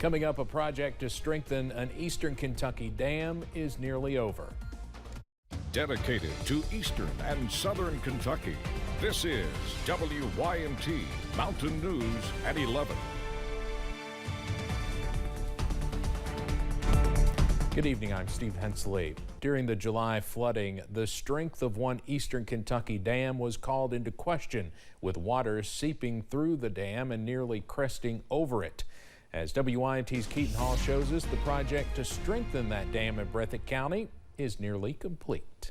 Coming up, a project to strengthen an eastern Kentucky dam is nearly over. Dedicated to eastern and southern Kentucky, this is WYMT Mountain News at 11. Good evening, I'm Steve Hensley. During the July flooding, the strength of one eastern Kentucky dam was called into question, with water seeping through the dam and nearly cresting over it. As WYMT's Keaton Hall shows us, the project to strengthen that dam in Breathitt County is nearly complete.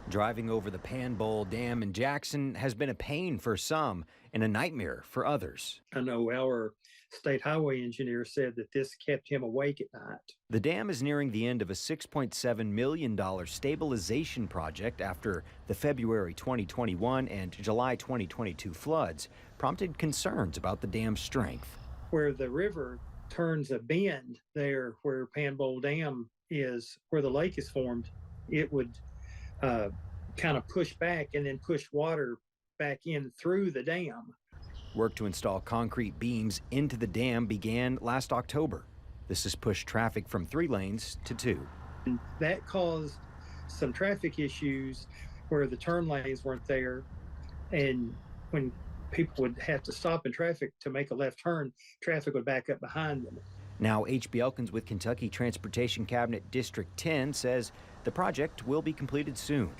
Driving over the Pan Bowl Dam in Jackson has been a pain for some and a nightmare for others. I know our state highway engineer said that this kept him awake at night. The dam is nearing the end of a $6.7 million stabilization project after the February 2021 and July 2022 floods prompted concerns about the dam's strength. Where the river turns a bend there where Pan Bowl Dam is, where the lake is formed, it would kind of push back and then push water back in through the dam. Work to install concrete beams into the dam began last October. This has pushed traffic from 3 lanes to 2. And that caused some traffic issues where the turn lanes weren't there, and when people would have to stop in traffic to make a left turn, traffic would back up behind them. Now, H.B. Elkins with Kentucky Transportation Cabinet District 10 says the project will be completed soon.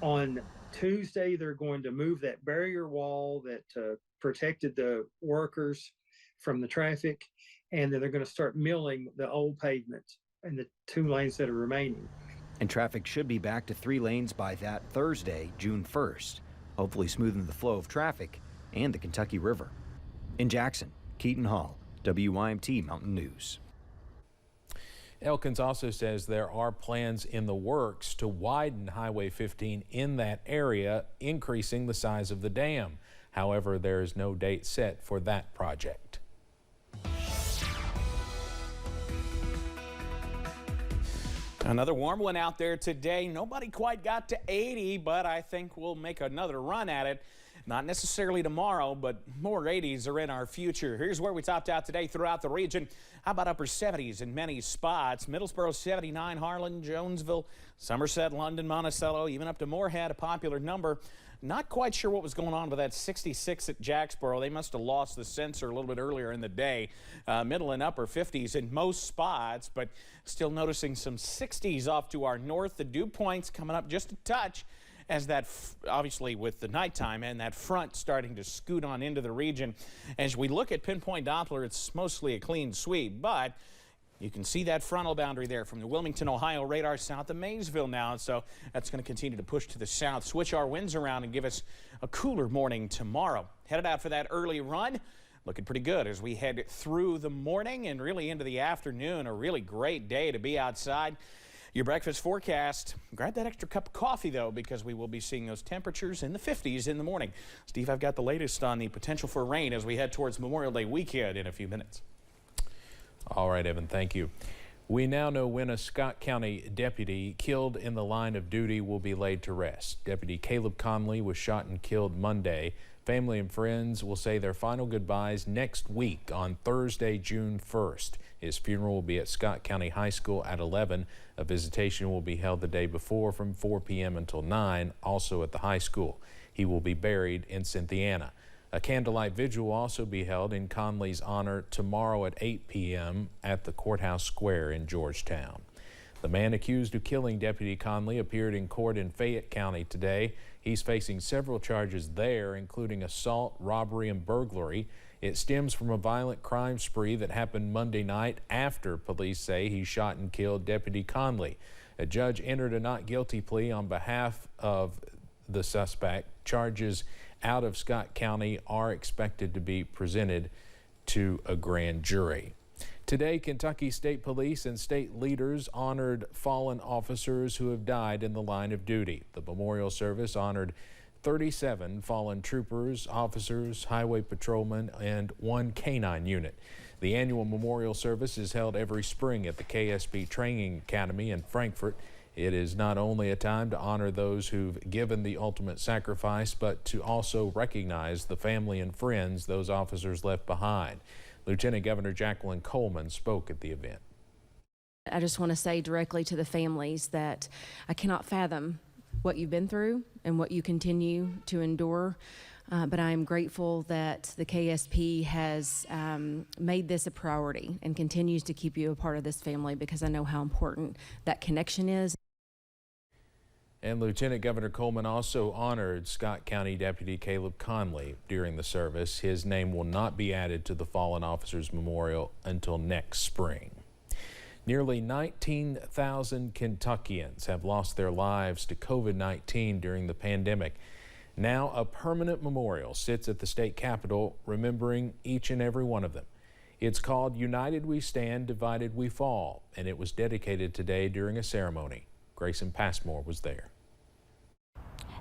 On Tuesday, they're going to move that barrier wall that protected the workers from the traffic, and then they're going to start milling the old pavement in the 2 lanes that are remaining. And traffic should be back to 3 lanes by that Thursday, June 1st, hopefully smoothing the flow of traffic and the Kentucky River. In Jackson, Keaton Hall, WYMT Mountain News. Elkins also says there are plans in the works to widen Highway 15 in that area, increasing the size of the dam. However, there is no date set for that project. Another warm one out there today. Nobody quite got to 80, but I think we'll make another run at it. Not necessarily tomorrow, but more 80s are in our future. Here's where we topped out today throughout the region. How about upper 70s in many spots? Middlesboro 79, Harlan, Jonesville, Somerset, London, Monticello, even up to Moorhead, a popular number. Not quite sure what was going on with that 66 at Jacksboro. They must have lost the sensor a little bit earlier in the day. Middle and upper 50s in most spots, but still noticing some 60s off to our north. The dew points coming up just a touch, as that, obviously with the nighttime and that front starting to scoot on into the region. As we look at pinpoint Doppler, it's mostly a clean sweep, but you can see that frontal boundary there from the Wilmington, Ohio radar south of Maysville now, so that's going to continue to push to the south, switch our winds around and give us a cooler morning tomorrow. Headed out for that early run. Looking pretty good as we head through the morning and really into the afternoon. A really great day to be outside. Your breakfast forecast. Grab that extra cup of coffee, though, because we will be seeing those temperatures in the 50s in the morning. Steve, I've got the latest on the potential for rain as we head towards Memorial Day weekend in a few minutes. All right, Evan, thank you. We now know when a Scott County deputy killed in the line of duty will be laid to rest. Deputy Caleb Conley was shot and killed Monday. Family and friends will say their final goodbyes next week on Thursday, June 1st. His funeral will be at Scott County High School at 11. A visitation will be held the day before from 4 p.m. until 9, also at the high school. He will be buried in Cynthiana. A candlelight vigil will also be held in Conley's honor tomorrow at 8 p.m. at the Courthouse Square in Georgetown. The man accused of killing Deputy Conley appeared in court in Fayette County today. He's facing several charges there, including assault, robbery, and burglary. It stems from a violent crime spree that happened Monday night after police say he shot and killed Deputy Conley. A judge entered a not guilty plea on behalf of the suspect. Charges out of Scott County are expected to be presented to a grand jury. Today, Kentucky State Police and state leaders honored fallen officers who have died in the line of duty. The memorial service honored 37 fallen troopers, officers, highway patrolmen, and 1 K9 unit. The annual memorial service is held every spring at the KSB Training Academy in Frankfort. It is not only a time to honor those who've given the ultimate sacrifice, but to also recognize the family and friends those officers left behind. Lieutenant Governor Jacqueline Coleman spoke at the event. I just want to say directly to the families that I cannot fathom what you've been through and what you continue to endure. But I am grateful that the KSP has made this a priority and continues to keep you a part of this family, because I know how important that connection is. And Lieutenant Governor Coleman also honored Scott County Deputy Caleb Conley during the service. His name will not be added to the Fallen Officers Memorial until next spring. Nearly 19,000 Kentuckians have lost their lives to COVID-19 during the pandemic. Now a permanent memorial sits at the state capitol remembering each and every one of them. It's called United We Stand, Divided We Fall, and it was dedicated today during a ceremony. Grayson Passmore was there.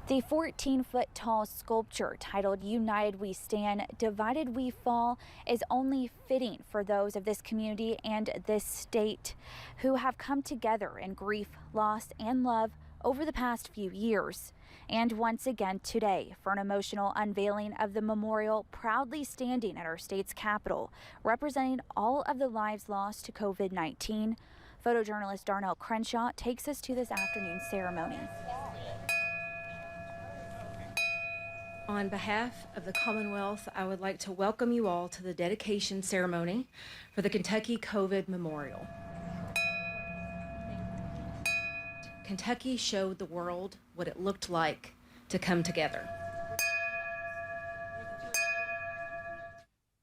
The 14-foot-tall sculpture titled United We Stand, Divided We Fall is only fitting for those of this community and this state who have come together in grief, loss, and love over the past few years. And once again today for an emotional unveiling of the memorial, proudly standing at our state's capitol, representing all of the lives lost to COVID-19. Photojournalist Darnell Crenshaw takes us to this afternoon's ceremony. On behalf of the Commonwealth, I would like to welcome you all to the dedication ceremony for the Kentucky COVID Memorial. Kentucky showed the world what it looked like to come together.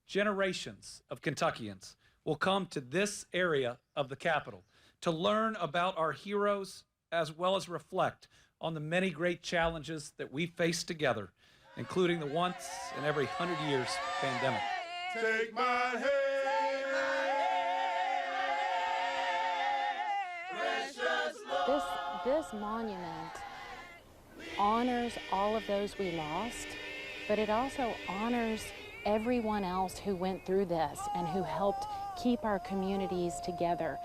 Generations of Kentuckians will come to this area of the Capitol to learn about our heroes, as well as reflect on the many great challenges that we face together, including the once in every 100 years pandemic. Take my hand. This monument honors all of those we lost, but it also honors everyone else who went through this and who helped keep our communities together.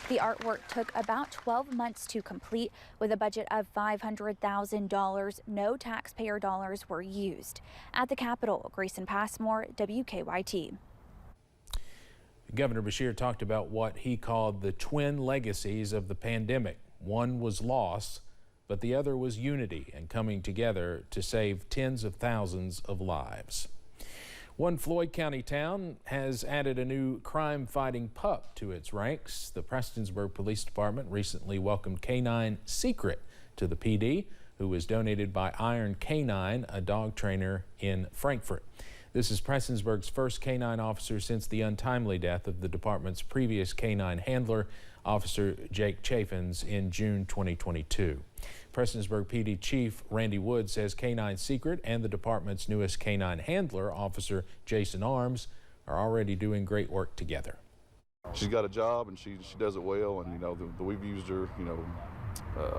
The artwork took about 12 months to complete with a budget of $500,000. No taxpayer dollars were used. At the Capitol, Grayson Passmore, WKYT. Governor Beshear talked about what he called the twin legacies of the pandemic. One was loss, but the other was unity and coming together to save tens of thousands of lives. One Floyd County town has added a new crime-fighting pup to its ranks. The Prestonsburg Police Department recently welcomed K9 Secret to the PD, who was donated by Iron K9, a dog trainer in Frankfort. This is Prestonsburg's first K9 officer since the untimely death of the department's previous K9 handler, Officer Jake Chaffins, in June 2022. Prestonsburg PD Chief Randy Wood says K9 Secret and the department's newest K9 handler, Officer Jason Arms, are already doing great work together. She's got a job and she does it well, and we've used her.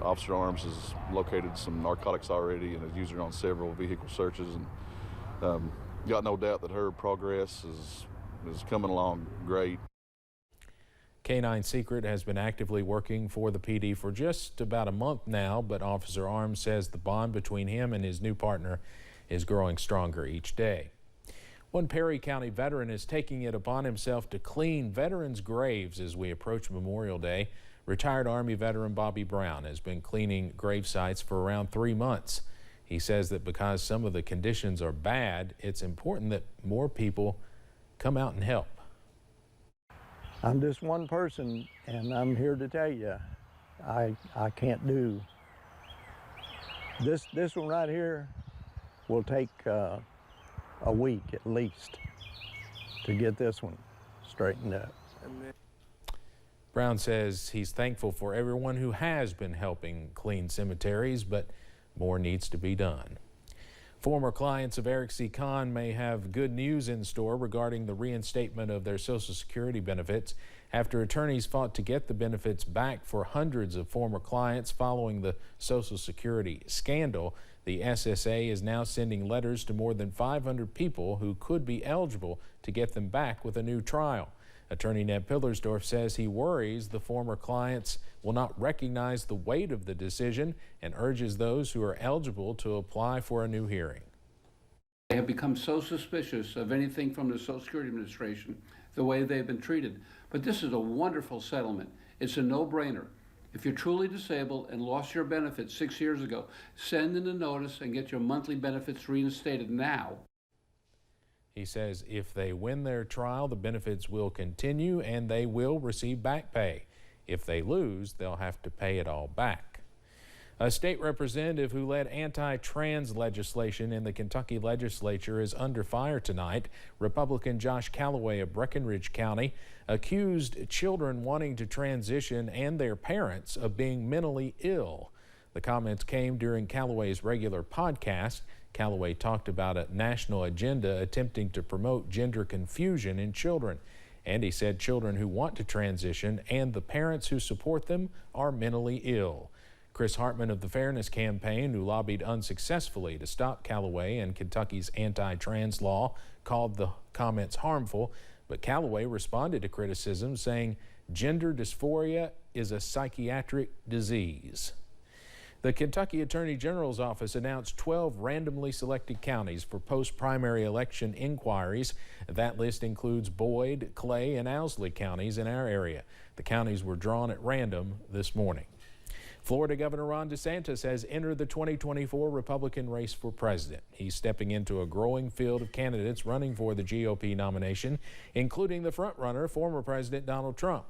Officer Arms has located some narcotics already and has used her on several vehicle searches, and got no doubt that her progress is coming along great. K9 Secret has been actively working for the PD for just about a month now, but Officer Arms says the bond between him and his new partner is growing stronger each day. One Perry County veteran is taking it upon himself to clean veterans' graves as we approach Memorial Day. Retired Army veteran Bobby Brown has been cleaning grave sites for around 3 months. He says that because some of the conditions are bad, it's important that more people come out and help. I'm just one person, and I'm here to tell you, I can't do. This one right here will take a week at least to get this one straightened up. Brown says he's thankful for everyone who has been helping clean cemeteries, but more needs to be done. Former clients of Eric C. Kahn may have good news in store regarding the reinstatement of their Social Security benefits after attorneys fought to get the benefits back for hundreds of former clients following the Social Security scandal. The SSA is now sending letters to more than 500 people who could be eligible to get them back with a new trial. Attorney Ned Pillersdorf says he worries the former clients will not recognize the weight of the decision and urges those who are eligible to apply for a new hearing. They have become so suspicious of anything from the Social Security Administration, the way they've been treated. But this is a wonderful settlement. It's a no-brainer. If you're truly disabled and lost your benefits 6 years ago, send in a notice and get your monthly benefits reinstated now. He says if they win their trial, the benefits will continue and they will receive back pay. If they lose, they'll have to pay it all back. A state representative who led anti-trans legislation in the Kentucky legislature is under fire tonight. Republican Josh Callaway of Breckinridge County accused children wanting to transition and their parents of being mentally ill. The comments came during Callaway's regular podcast. Callaway talked about a national agenda attempting to promote gender confusion in children. And he said children who want to transition and the parents who support them are mentally ill. Chris Hartman of the Fairness Campaign, who lobbied unsuccessfully to stop Callaway and Kentucky's anti-trans law, called the comments harmful. But Callaway responded to criticism, saying gender dysphoria is a psychiatric disease. The Kentucky Attorney General's office announced 12 randomly selected counties for post-primary election inquiries. That list includes Boyd, Clay, and Owsley counties in our area. The counties were drawn at random this morning. Florida Governor Ron DeSantis has entered the 2024 Republican race for president. He's stepping into a growing field of candidates running for the GOP nomination, including the frontrunner, former President Donald Trump.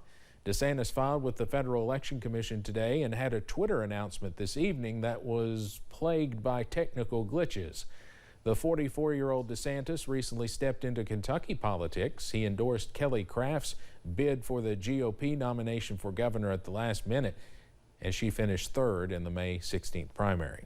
DeSantis filed with the Federal Election Commission today and had a Twitter announcement this evening that was plagued by technical glitches. The 44-year-old DeSantis recently stepped into Kentucky politics. He endorsed Kelly Craft's bid for the GOP nomination for governor at the last minute, and she finished third in the May 16th primary.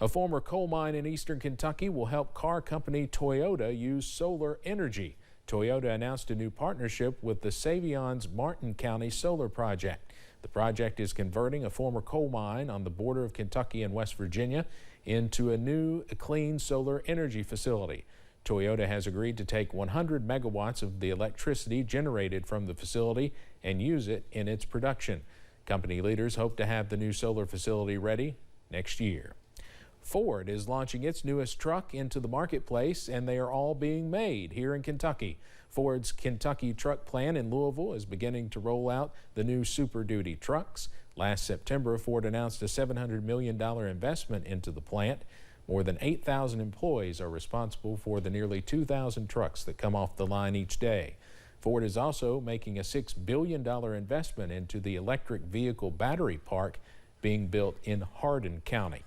A former coal mine in eastern Kentucky will help car company Toyota use solar energy. Toyota announced a new partnership with the Savion's Martin County Solar Project. The project is converting a former coal mine on the border of Kentucky and West Virginia into a new clean solar energy facility. Toyota has agreed to take 100 megawatts of the electricity generated from the facility and use it in its production. Company leaders hope to have the new solar facility ready next year. Ford is launching its newest truck into the marketplace, and they are all being made here in Kentucky. Ford's Kentucky truck plant in Louisville is beginning to roll out the new Super Duty trucks. Last September, Ford announced a $700 million investment into the plant. More than 8,000 employees are responsible for the nearly 2,000 trucks that come off the line each day. Ford is also making a $6 billion investment into the electric vehicle battery park being built in Hardin County.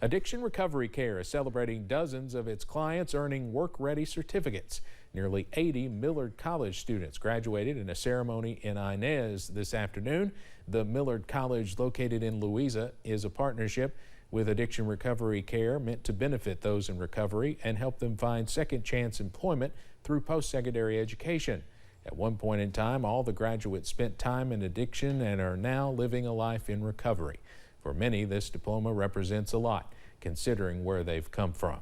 Addiction Recovery Care is celebrating dozens of its clients earning work-ready certificates. Nearly 80 Millard College students graduated in a ceremony in Inez this afternoon. The Millard College, located in Louisa, is a partnership with Addiction Recovery Care meant to benefit those in recovery and help them find second chance employment through post-secondary education. At one point in time, all the graduates spent time in addiction and are now living a life in recovery. For many, this diploma represents a lot, considering where they've come from.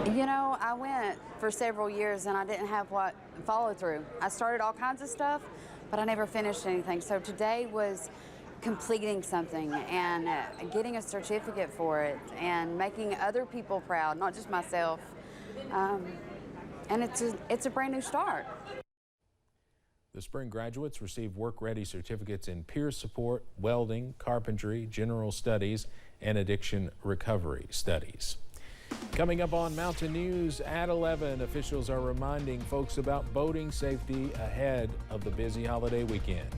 You know, I went for several years and I didn't have what follow through. I started all kinds of stuff, but I never finished anything. So today was completing something and getting a certificate for it and making other people proud, not just myself. And it's a brand new start. The spring graduates receive work-ready certificates in peer support, welding, carpentry, general studies, and addiction recovery studies. Coming up on Mountain News at 11, officials are reminding folks about boating safety ahead of the busy holiday weekend.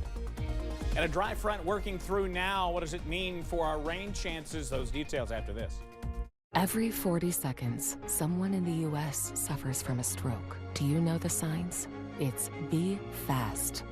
And a dry front working through now. What does it mean for our rain chances? Those details after this. Every 40 seconds, someone in the U.S. suffers from a stroke. Do you know the signs? It's be fast.